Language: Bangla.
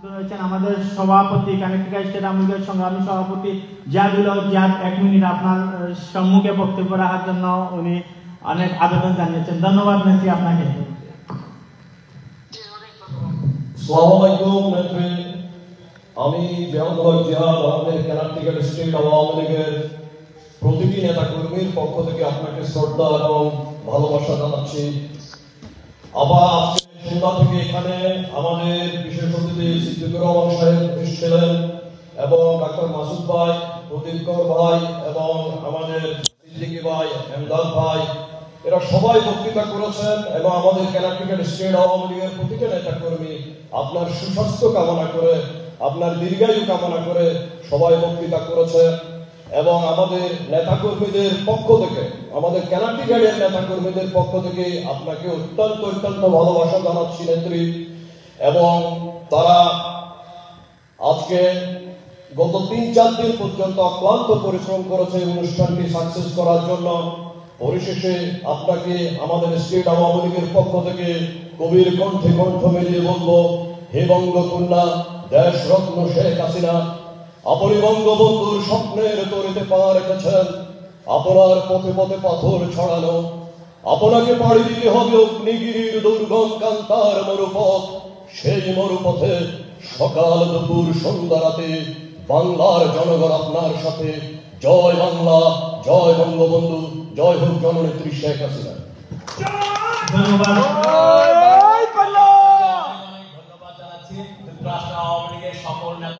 রয়েছেন আমাদের সভাপতি কানেক্টিকা স্টেট আওয়ামী লীগের সংগ্রামী সভাপতি জিয়াদুল হক জিয়াদ, 1 মিনিট আপনার সম্মুখে বক্তব্য রাখার জন্য উনি অনেক আবেদন জানিয়েছেন। ধন্যবাদ নেত্রী আপনাকে। আসসালামু আলাইকুম নেত্রী, আমি জিয়াদুল হক জিয়াদ আমাদের কানেক্টিকা স্টেট আওয়ামী লীগের প্রতিটি নেতা কর্মীর পক্ষ থেকে আপনাকে শ্রদ্ধা এবং ভালোবাসা জানাচ্ছি। আবার আজকে সন্ধ্যা থেকে এখানে আমাদের বিশেষ অতিথি সিদ্দিকুর রহমান সাহেব এসেছিলেন এবং ডাক্তার মাসুদ ভাই, প্রদীপ কর ভাই এবং আমাদের সিদ্দিকী ভাই, এমদাদ ভাই, এরা সবাই বক্তৃতা করেছেন এবং আমাদের কানেক্টিকা স্টেট আওয়ামী লীগের প্রতিটা নেতা কর্মী আপনার সুস্বাস্থ্য কামনা করে, আপনার দীর্ঘায়ু কামনা করে সবাই বক্তৃতা করেছেন এবং আমাদের নেতাকর্মীদের পক্ষ থেকে, আমাদের কানেক্টিকার নেতাকর্মীদের পক্ষ থেকে আপনাকে অত্যন্ত ভালোবাসা জানাচ্ছি নেত্রী। এবং তারা আজকে গত 3-4 দিন পর্যন্ত অক্লান্ত পরিশ্রম করেছে অনুষ্ঠানটি সাকসেস করার জন্য। পরিশেষে আপনাকে আমাদের স্টেট আওয়ামী লীগের পক্ষ থেকে কবির কণ্ঠে কণ্ঠ মিলিয়ে বলবো, হে বঙ্গকন্যা দেশ রত্ন শেখ হাসিনা, আপনি বঙ্গবন্ধুর স্বপ্নের তরিতে পা রেখেছেন। আপনার পথে পথে পাথর ছড়ানো, আপনাকে পাড়ি দিতে হবে অগ্নিগিরির দুর্গম কান্তার মরুপথ। সেই মরুপথে সকাল দুপুর সন্ধ্যা রাতে বাংলার জনগণ আপনার সাথে। জয় বাংলা, জয় বঙ্গবন্ধু, জয় হোক জননেত্রী শেখ হাসিনা। ধন্যবাদ।